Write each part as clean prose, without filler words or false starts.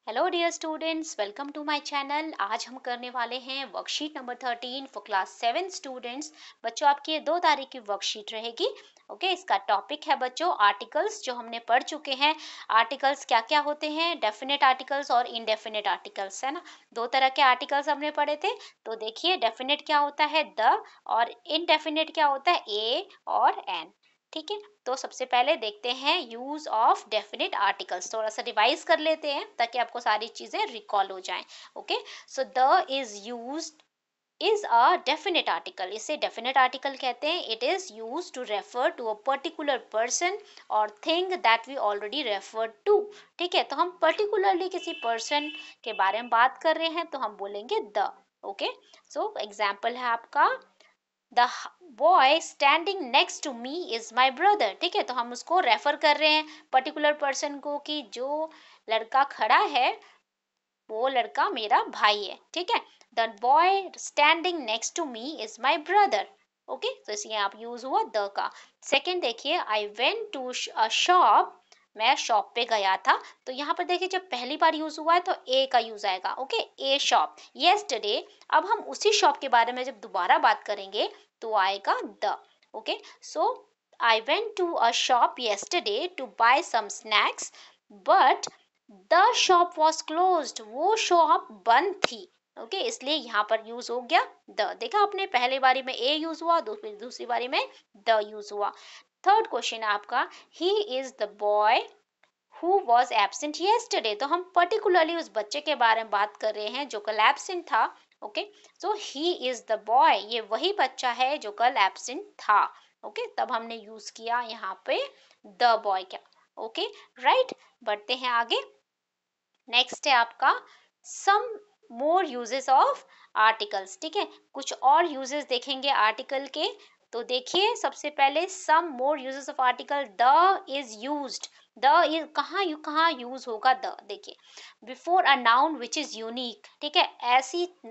Hello dear students, welcome to my channel. आज हम करने वाले हैं worksheet number 13 for class 7 students. बच्चों, आपकी ये 2 तारीख की वर्कशीट रहेगी। ओके, इसका टॉपिक है बच्चों आर्टिकल्स, जो हमने पढ़ चुके हैं। आर्टिकल्स क्या क्या होते हैं? डेफिनेट आर्टिकल्स और इनडेफिनेट आर्टिकल्स, है ना। 2 तरह के आर्टिकल्स हमने पढ़े थे। तो देखिए, डेफिनेट क्या होता है द, और इनडेफिनेट क्या होता है ए और एन। ठीक है, तो सबसे पहले देखते हैं यूज ऑफ डेफिनेट आर्टिकल्स। थोड़ा सा रिवाइज कर लेते हैं ताकि आपको सारी चीजें रिकॉल हो जाएं। Okay, so the is used is a definite article. इसे डेफिनेट आर्टिकल कहते हैं। It is use to refer to a particular person और thing that we already refer to. ठीक है, तो हम पर्टिकुलरली किसी पर्सन के बारे में बात कर रहे हैं तो हम बोलेंगे द। ओके, सो एग्जाम्पल है आपका the boy standing next to me is my brother. ठीक है, तो हम उसको रेफर कर रहे हैं पर्टिकुलर पर्सन को कि जो लड़का खड़ा है वो लड़का मेरा भाई है। ठीक है, the boy standing next to me is my brother. Okay, तो इसलिए आप यूज हुआ द का। सेकेंड देखिए, I went to a shop. मैं शॉप पे गया था। तो यहाँ पर देखिए, जब पहली बार यूज हुआ है तो ए का यूज आएगा। ओके, ए शॉप यस्टरडे। अब हम उसी शॉप के बारे में जब दोबारा बात करेंगे तो आएगा the. Okay, so I went to a shop yesterday to buy some snacks but the shop was closed. वो शॉप बंद थी। ओके, इसलिए यहाँ पर यूज हो गया द। देखा आपने, पहली बारी में ए यूज हुआ, दूसरी बारी में द यूज हुआ। थर्ड क्वेश्चन है आपका, ही is the boy who was absent yesterday. तो हम पर्टिकुलरली उस बच्चे के बारे में बात कर रहे हैं जो कल एबसेंट था। Okay, so he is the boy, ये वही बच्चा है जो कल एबसेंट था। ओके, तब हमने यूज किया यहाँ पे द बॉय का। ओके, राइट, बढ़ते हैं आगे। नेक्स्ट है आपका सम मोर यूजेस ऑफ आर्टिकल्स। ठीक है, कुछ और यूजेस देखेंगे आर्टिकल के। तो देखिए, सबसे पहले some more uses of article, the is used. The is कहाँ यूज होगा द? देखिए, before a noun which is unique. ठीक है,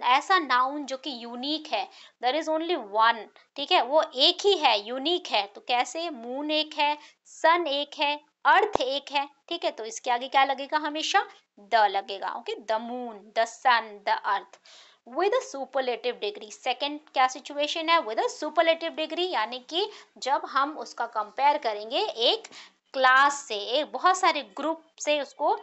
ऐसा नाउन जो कि यूनिक है। There is only one. ठीक है, वो एक ही है, यूनिक है। तो कैसे? मून एक है, सन एक है, अर्थ एक है। ठीक है, तो इसके आगे क्या लगेगा? हमेशा द लगेगा। Okay, the moon, the sun, the earth with a superlative degree. Second क्या सिचुएशन है? विद अ सुपरलेटिव डिग्री, यानी कि जब हम उसका कंपेयर करेंगे एक क्लास से, एक बहुत सारे ग्रुप से, उसको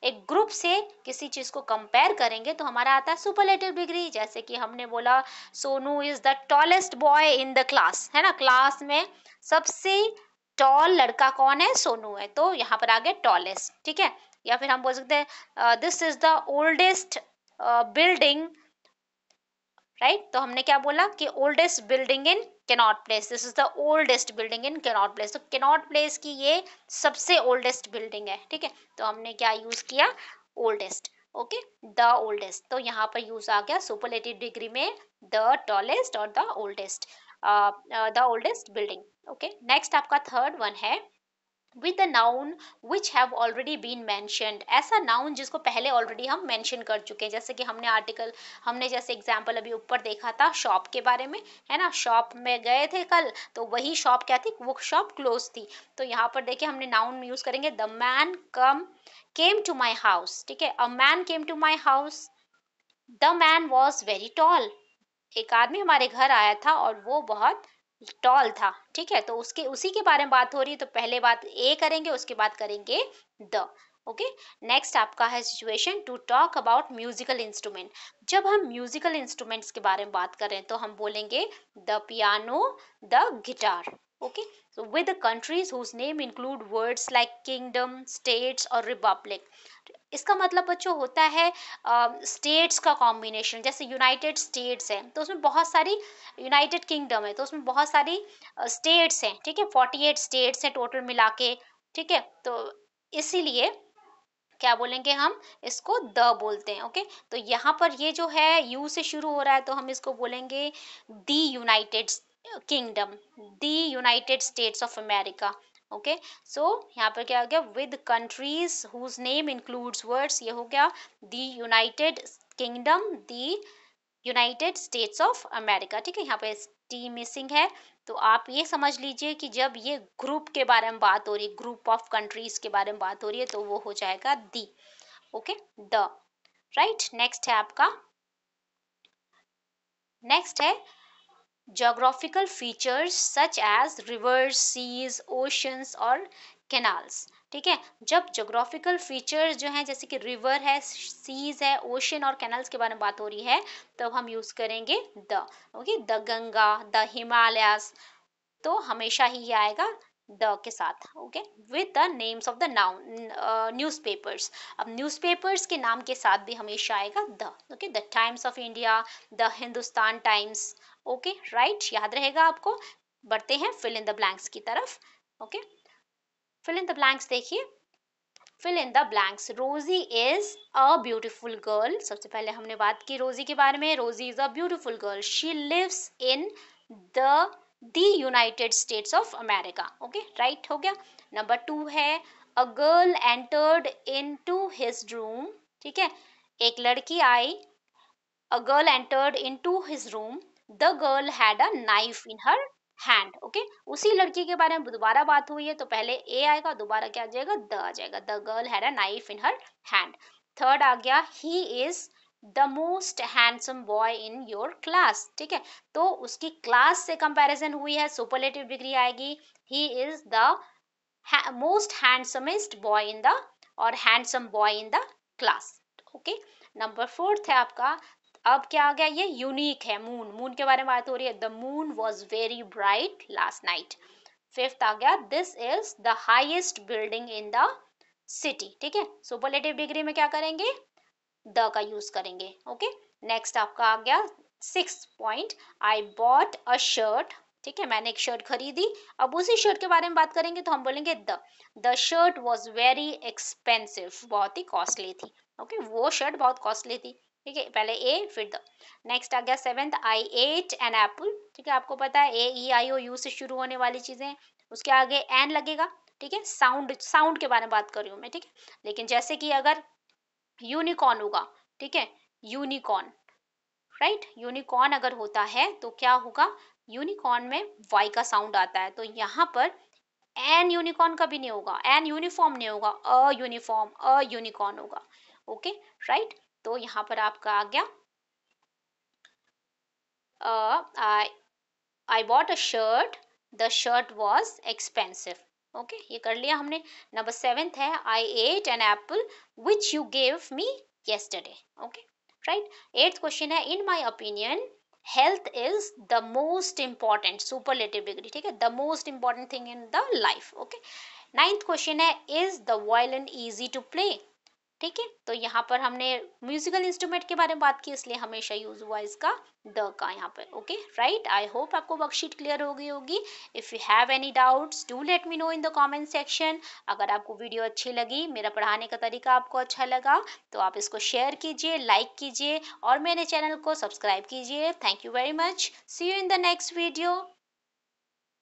एक ग्रुप से किसी चीज को कंपेयर करेंगे तो हमारा आता है सुपरलेटिव डिग्री। जैसे कि हमने बोला Sonu is the tallest boy in the class, है ना। क्लास में सबसे टॉल लड़का कौन है? सोनू है। तो यहाँ पर आ गया टॉलेस्ट। ठीक है, या फिर हम बोल सकते हैं this is the oldest building. Right, तो हमने क्या बोला कि oldest building in cannot place. This is the oldest building in cannot place. तो कैनॉट प्लेस की ये सबसे ओल्डेस्ट बिल्डिंग है। ठीक है, तो हमने क्या यूज किया? ओल्डेस्ट। Okay, the oldest. तो यहाँ पर यूज आ गया सुपरलेटिव डिग्री में द टॉलेस्ट और the oldest, the oldest building. Okay, next आपका थर्ड वन है with a noun which have already been mentioned। ऐसा नाउन जिसको पहले ऑलरेडी हम मेंशन कर चुके हैं। जैसे कि हमने आर्टिकल, हमने जैसे एग्जांपल अभी ऊपर देखा था शॉप के बारे में, है ना। शॉप में गए थे कल, तो वही शॉप क्या थी? वो शॉप क्लोज थी। तो यहाँ पर देखिए, हमने नाउन यूज करेंगे the man came to my house. ठीक है, a man came to my house, the man was very tall. एक आदमी हमारे घर आया था और वो बहुत टॉल था। ठीक है, तो उसके उसी के बारे में बात हो रही है। तो पहले बात ए करेंगे, उसके बाद करेंगे द। ओके, नेक्स्ट आपका है situation to talk about musical instrument. जब हम म्यूजिकल इंस्ट्रूमेंट्स के बारे में बात करें तो हम बोलेंगे the piano, the guitar. Okay, so with the countries whose name include words like kingdom, states और republic। इसका मतलब बच्चों होता है स्टेट्स का कॉम्बिनेशन। जैसे यूनाइटेड स्टेट्स है तो उसमें बहुत सारी, यूनाइटेड किंगडम है तो उसमें बहुत सारी स्टेट्स हैं। ठीक है, 48 स्टेट्स हैं टोटल मिला के। ठीक है, तो इसीलिए क्या बोलेंगे हम? इसको द बोलते हैं। ओके, तो यहाँ पर ये जो है यू से शुरू हो रहा है तो हम इसको बोलेंगे the United Kingdom, the United States of America. Okay, so यहाँ पर क्या हो गया? With countries whose name includes words, ये हो गया the United Kingdom, the United States of America. ठीक है, यहाँ पे टी मिसिंग है। तो आप ये समझ लीजिए कि जब ये ग्रुप के बारे में बात हो रही है, ग्रुप ऑफ कंट्रीज के बारे में बात हो रही है, तो वो हो जाएगा the. Okay, the, right. Next है आपका, नेक्स्ट है geographical features such as rivers, seas, oceans और canals। ठीक है, जब जोग्राफिकल फीचर्स जो हैं जैसे कि रिवर है, सीज है, ओशन और कैनल्स के बारे में बात हो रही है, तब हम यूज करेंगे the. Okay, the Ganga, the Himalayas, तो हमेशा ही ये आएगा द के साथ। Okay, with the names of the noun newspapers. अब न्यूज़पेपर्स के नाम के साथ भी हमेशा आएगा the. Okay, the times of India, the Hindustan times. Okay, right, याद रहेगा आपको। बढ़ते हैं फिल इन द ब्लैंक्स की तरफ। Okay, fill in the blanks देखिए, fill in the blanks. Rosie is a beautiful girl. सबसे पहले हमने बात की रोजी के बारे में। Rosie is a beautiful girl, she lives in the United States of America. Okay, right हो गया। नंबर 2 है, a girl entered into his room. ठीक है, एक लड़की आई, a girl entered into his room, the girl had a knife in her hand। Okay, उसी लड़की के बारे में दोबारा बात हुई है, तो पहले ए आएगा, दोबारा क्या आ जाएगा, द आ जाएगा। The girl had a knife in her hand. Third आ गया, he is the most handsome boy in your class. ठीक है, तो उसकी क्लास से कंपैरिजन हुई है, सुपरलेटिव डिग्री आएगी, he is the most handsomest boy in the, और handsome boy in the class. Okay, number 4 है आपका, अब क्या आ गया, ये यूनिक है, मून। मून के बारे में बात हो रही है, the moon was very bright last night. 5th आ गया, this is the highest building in the city. ठीक है, सुपरलेटिव डिग्री में क्या करेंगे, द का यूज करेंगे। ओके, नेक्स्ट आपका आ गया 6th point, I bought a shirt. ठीक है, मैंने एक शर्ट खरीदी। अब उसी शर्ट के बारे में बात करेंगे तो हम बोलेंगे the shirt was very expensive, बहुत ही कॉस्टली थी। ओके, वो शर्ट बहुत कॉस्टली थी। ठीक है, पहले ए फिर द। नेक्स्ट आ गया 7th, I ate an Apple. ठीक है, आपको पता है ए ई आई ओ यू से शुरू होने वाली चीजें, उसके आगे एन लगेगा। ठीक है, साउंड, साउंड के बारे में बात कर रही हूँ मैं। ठीक है, लेकिन जैसे कि अगर यूनिकॉर्न होगा, ठीक है, यूनिकॉर्न, राइट, यूनिकॉर्न अगर होता है तो क्या होगा, यूनिकॉर्न में वाई का साउंड आता है, तो यहाँ पर एन यूनिकॉर्न का भी नहीं होगा, एन यूनिफॉर्म नहीं होगा, अ यूनिफॉर्म, अ यूनिकॉर्न होगा। ओके, राइट, तो यहाँ पर आपका आ गया, I I bought a shirt, the shirt was expensive. Okay, ये कर लिया हमने। नंबर 7th है, I ate an apple which you gave me yesterday। Okay, right. 8th question है, in my opinion health is the most important, superlative degree. ठीक है, the most important thing in the life. Okay, 9th question है, is the violin easy to play. ठीक है, तो यहाँ पर हमने म्यूजिकल इंस्ट्रूमेंट के बारे में बात की, इसलिए हमेशा यूज हुआ इसका द का यहाँ पर। ओके, राइट, आई होप आपको वर्कशीट क्लियर हो गई होगी। If you have any doubts do let me know in the comment section. अगर आपको वीडियो अच्छी लगी, मेरा पढ़ाने का तरीका आपको अच्छा लगा, तो आप इसको शेयर कीजिए, लाइक कीजिए और मेरे चैनल को सब्सक्राइब कीजिए। Thank you very much, see you in the next video.